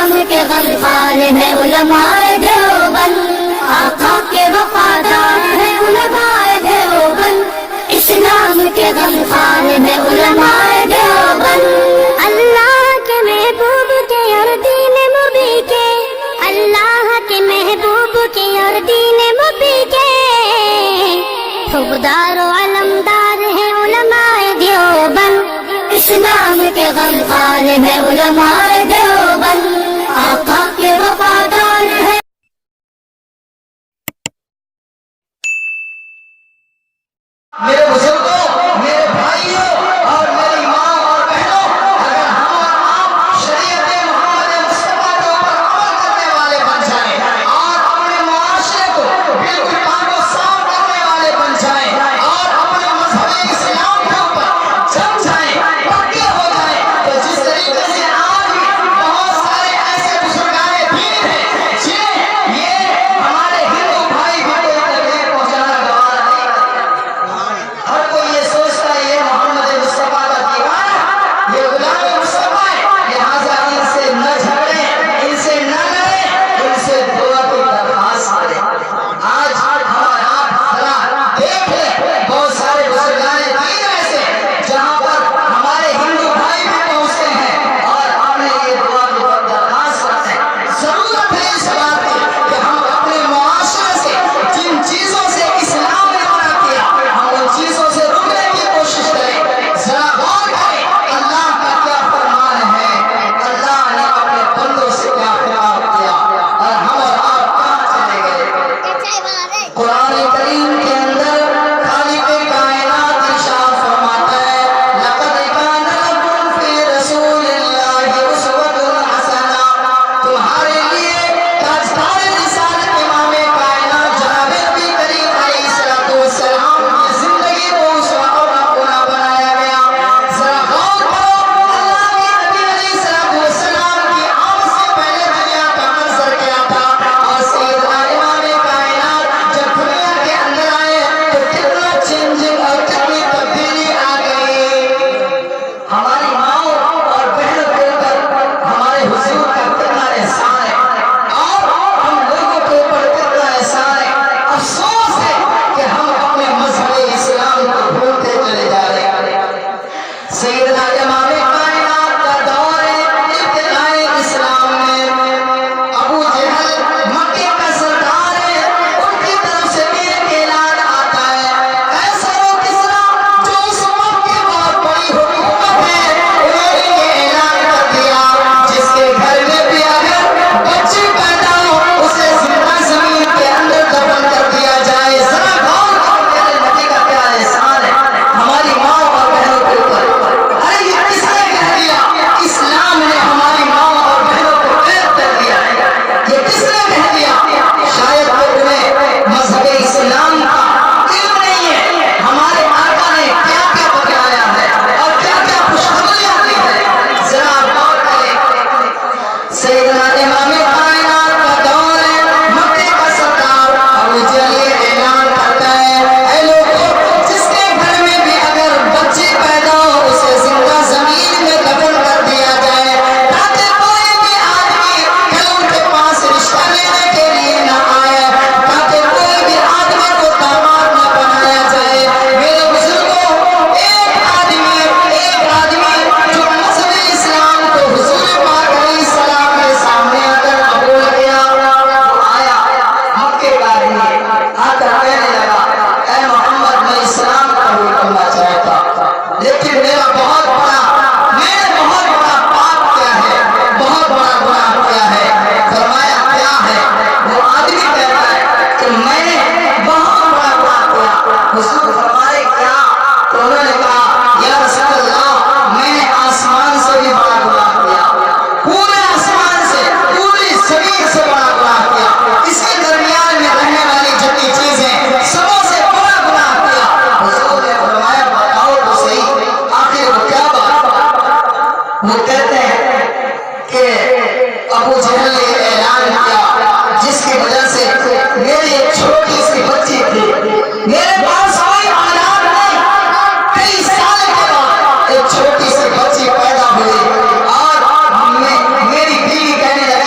اسلام کے غمخوار ہیں علماء دیوبند، آقا کے وفادار ہیں علماء دیوبند، اسلام کے غمخوار ہیں علماء دیوبند۔ اللہ کے محبوب کے اور دین مبی کے، اللہ کے محبوب کے اور دین مبی کے حقدار و علمدار ہیں علماء دیوبند، اسلام کے غمخوار ہیں علماء دیوبند، آقا کے وفادار ہیں۔ میرے بزرگوں، میرے بھائیوں اور میری ماں اور بہنوں، اگر ہم اور آپ شریعت محمد مصطفیٰ کے اوپر عمل کرنے والے بن جائیں اور اپنے معاشرے کو بالکل پاک و صاف کرنے والے بن جائیں اور اپنے مذہب اسلام کے اوپر جم جائیں، پکے ہو جائیں، تو جس طریقے سے آج بھی بہت سارے ایسے بزرگان دین ہیں جنہیں یہ ہمارے ہندو بھائی بھی کوئی تکلیف پہنچانا گوارا نہیں کرتے۔ ہر کوئی یہ سوچتا ہے یہ محمد مصطفیٰ کا دیوانہ، یہ غلام مصطفیٰ ہے، لہٰذا ان سے نہ جھگڑیں، ان سے نہ لڑیں، ان سے دعا کی درخواست کریں۔ آج ہمارا آپ ذرا دیکھ لیں، بہت سارے بزرگان دین ایسے جہاں پر ہمارے ہندو بھائی بھی پہنچتے ہیں اور اپنے یہ دعا کی درخواست کرتے ہیں۔ ضرورت ہے اس بات کی کہ ہم اپنے معاشرے سے جن چیزوں سے اسلام نے منع کیا ہم ان چیزوں سے رکنے کی کوشش کریں۔ ذرا غور کریں اللہ کا کیا فرمان ہے، اللہ نے اپنے بندوں سے کیا خطاب کیا اور ہم اور آپ کہاں چلے گئے۔ قرآن کریم کے اندر خالق کائنات ارشاد فرماتا ہے لَقَدْ كَانَ لَكُمْ فِي رَسُولِ اللَّهِ أُسْوَةٌ حَسَنَةٌ، تمہارے لیے تاجدار رسالت امام کائنات جناب نبی کریم علیہ الصلوۃ والسلام کی زندگی کو اسوہ اور نمونہ بنایا گیا۔ ذرا غور کرو اللہ کے نبی علیہ الصلوۃ والسلام کی آمد سے پہلے دنیا کا منظر کیا تھا اور سیدنا امام کائنات جب دنیا کے اندر آئے تو کتنا چینجنگ اور کتنی تبدیلی آ گئی۔ ہماری ماؤں اور بہنوں کے اوپر ہمارے حضور کا کتنا احسان ہے اور ہم لوگوں کے اوپر کتنا احسان ہے۔ افسوس ہے کہ ہم اپنے مذہب اسلام کو بھولتے چلے جا رہے ہیں۔ سیدنا امام کائنات کا دور ابتدائی اسلام میں ابو جہل مکے کا سردار ہے، ان کی طرف سے بھی ایک اعلان آتا ہے قیصر و کسریٰ جو اس وقت کے بعد بڑی حکومت ہے انہوں نے یہ اعلان کر دیا جس کے گھر میں بھی اگر بچے پیدا ہو اسے زندہ زمین کے اندر دفن کر دیا جائے۔ ذرا غور کرو میرے نبی کا کیا احسان ہے ہماری ماں اور بہنوں کے اوپر۔ ارے یہ کس نے کہہ دیا اسلام نے ہماری ماں اور بہنوں کو غیر کر دیا ہے، یہ کس نے کہہ دیا؟ شاید وہ تمہیں مذہب اسلام کا علم نہیں ہے، ہمارے آقا نے کیا کیا بتایا ہے اور کیا کیا خوشخبریاں دی ہے۔ ذرا غور کریں سیدنا امام کائنات کا دور ہے، مکے کا سردار ابو جہل یہ اعلان کرتا ہے اے لوگوں جس کے گھر میں بھی اگر بچے پیدا ہو اسے زندہ زمین میں دفن کر دیا جائے تاکہ کوئی بھی آدمی کل ان کے پاس رشتہ لینے کے لیے نہ آئے، تاکہ کوئی بھی آدمی کو داماد نہ بنایا جائے۔ میرے بزرگوں ایک آدمی جو مذہب اسلام کو حضور پاک علیہ السلام کے سامنے آ کر قبول کیا، آیا مکے کا آدمی آ کر کہنے لگا اے محمد میں اسلام قبول کرنا چاہتا لیکن میں نے بہت بڑا پاپ کیا ہے، بہت بڑا گناہ کیا ہے۔ فرمایا کیا ہے؟ وہ آدمی کہتا ہے کہ میں نے بہت بڑا گناہ کیا۔ حضور فرمائے کیا؟ تو انہوں نے کہا یا رسول اللہ میں نے آسمان سے بھی بڑا گناہ کیا، پورے آسمان سے پوری زمین سے بڑا گناہ کیا، اس کے درمیان میں رہنے والی جتنی چیزیں سبوں سے بڑا گناہ کیا۔ حضور نے فرمایا بتاؤ تو صحیح آخر وہ کیا بات؟ وہ کہتے ہیں کہ ابو جہل نے اعلان کیا جس کی وجہ سے میری ایک چھوٹی سی بچی تھی، میرے پاس کوئی اولاد نہیں، کئی سال کے بعد ایک چھوٹی سی بچی پیدا ہوئی اور میری بیوی کہنے لگا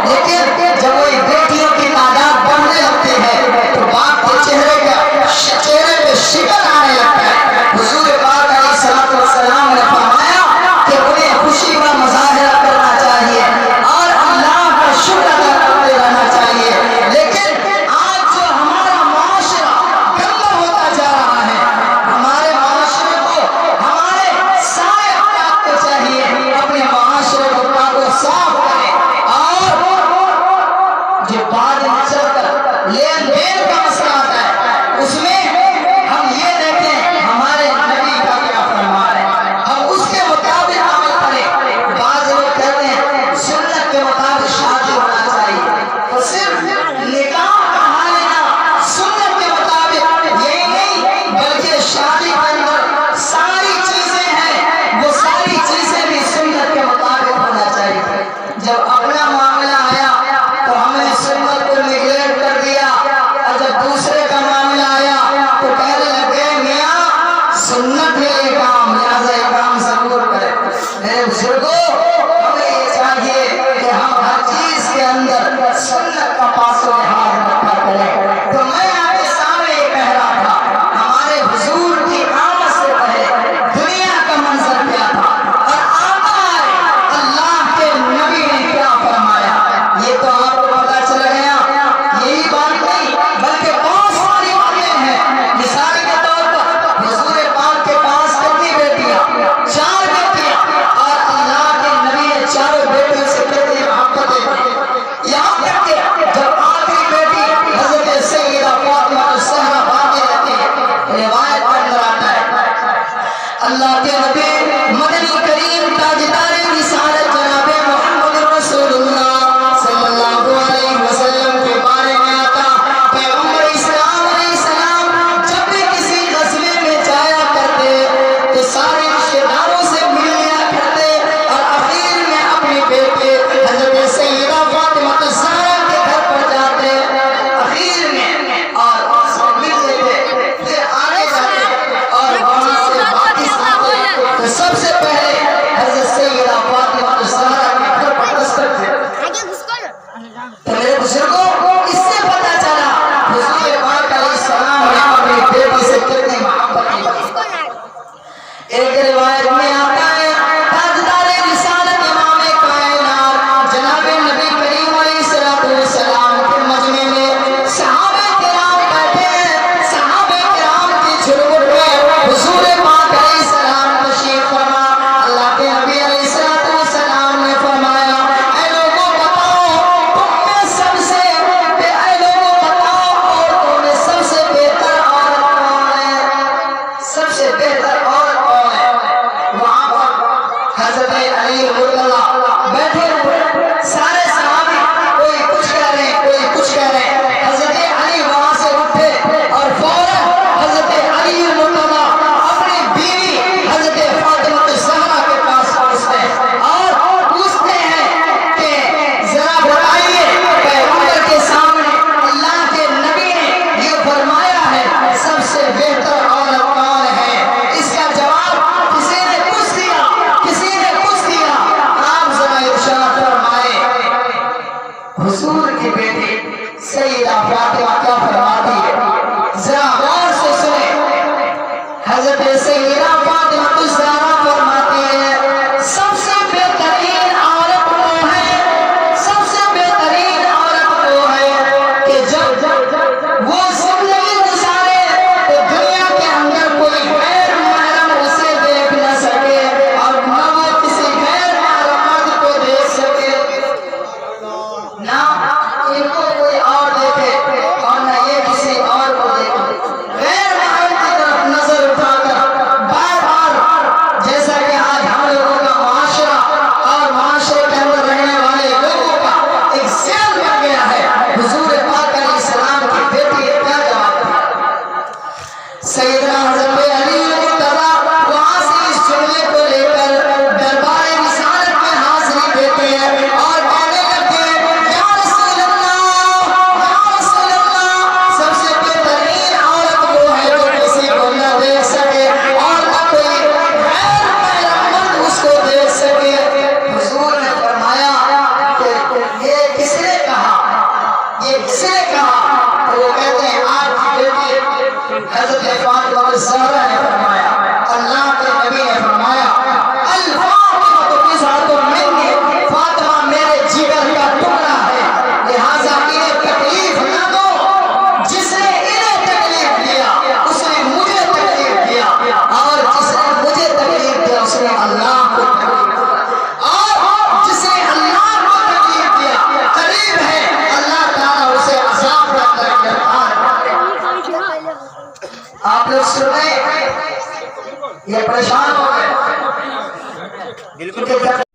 لیکن جب وہ بیٹیوں کی تعداد بڑھنے لگتی ہے تو باپ کے چہرے پہ شکن آنے لگتا ہے. حضور پاک علیہ الصلوۃ والسلام نے فرمایا کہ انہیں خوشی کا مظاہرہ کرنا چاہیے اور اللہ کا شکر ادا کرتے رہنا چاہیے. لیکن آج جو ہمارا معاشرہ گندا ہوتا جا رہا ہے، ہمارے معاشرے کو ہمارے سارے افراد کو چاہیے اپنے معاشرے کو پاک و صاف کریں. اور جو بعد میں چل کر لین دین کا مسئلہ آتا ہے، اس میں ہم یہ دیکھیں ہمارے نبی کا کیا فرمان ہے، ہم اس کے مطابق عمل کریں. بعض لوگ کہتے ہیں سنت کے مطابق شادی ہونا چاہیے، تو صرف نکاح کہا لینا سنت کے مطابق یہی نہیں بلکہ شادی کے اندر ساری چیزیں ہیں، وہ ساری چیزیں بھی سنت کے مطابق ہونا چاہیے. جب اپنا معاملہ آیا تو ہم نے سنت کو نگلیکٹ کر دیا، اور جب دوسرے کا معاملہ آیا تو کہنے لگے میاں سنت ہے یہ کام، لہٰذا یہ کام ضرور کرے. میرے بزرگوں، ہمیں یہ چاہیے کہ ہم ہر چیز کے اندر سنت کا پاس و لحاظ رکھا کریں. تو میں آپ کے سامنے یہ کہہ رہا تھا، ہمارے حضور کی آمد سے پہلے دنیا کا منظر کیا تھا اور آقا اللہ کے نبی نے کیا فرمایا، یہ تو آپ کو پتا چل گیا. یہی بات نہیں بلکہ بہت ساری باتیں ہیں. مثال کے طور پر حضور پاک کے پاس کتنی بیٹیاں؟ 4 بیٹیاں، اور اللہ کے نبی نے چاروں بیٹیوں سے کتنی محبتیں کی. یہاں تک کہ جب آخری بیٹی حضرت سیدہ فاطمہ الزہرا باقی رہتی ہے، روایت کے اندر آتا ہے اللہ کے نبی مدنی کریم تاجدار رسالت جناب محمد رسول اللہ صلی اللہ علیہ وسلم کے بارے میں آتا، پیغمبر اسلام علیہ السلام جب بھی کسی غزوے میں جایا کرتے تو سارے رشتہ داروں سے مل لیا کرتے اور اخیر میں اپنی بیٹی حضرت سیدہ فاطمہ الزہرا کے گھر پر جاتے اخیر میں اور اس سے مل لیتے، پھر آگے جاتے اور وہاں سے واپس آتے تو سب سے پہلے حضرت سیدہ فاطمہ الزہرا کے گھر پر دستک دیتے. تو میرے بزرگوں، اس سے پتہ چلا حضور پاک علیہ السلام نے اپنی بیٹی سے کتنی محبت کی. ایک روایت میں آتا ہے تاجدار رسالت امام کائنات جناب نبی کریم علیہ السلام کے مجمع میں صحابہ کرام بیٹھے ہیں. صحابہ کرام کی جھرمٹ میں حضور پاک علیہ السلام تشریف فرما. اللہ کے نبی علیہ السلام نے فرمایا اے لوگوں بتاؤ تم میں سب سے عورتوں میں سب سے بہتر عورت کون ہے؟ سب سے بہتر عورت کون ہے؟ وہاں پر حضرت علی مرتضیٰ بیٹھے ہوئے، سارے صحابی کوئی کچھ کہہ رہے ہیں کوئی کچھ کہہ رہے ہیں. حضرت علی وہاں سے اٹھے اور فوراً حضرت علی مرتضیٰ اپنی بیوی حضرت فاطمہ الزہرا کے پاس پہنچتے ہیں اور پوچھتے ہیں کہ ذرا بتائیے پیغمبر کے سامنے اللہ کے نبی نے یہ فرمایا ہے سب سے بہتر عورت کون ہے؟ اس کا جواب کسی نے کچھ دیا کسی نے کچھ دیا. آپ ذرا ارشاد فرمائے بالکل کیونکہ جب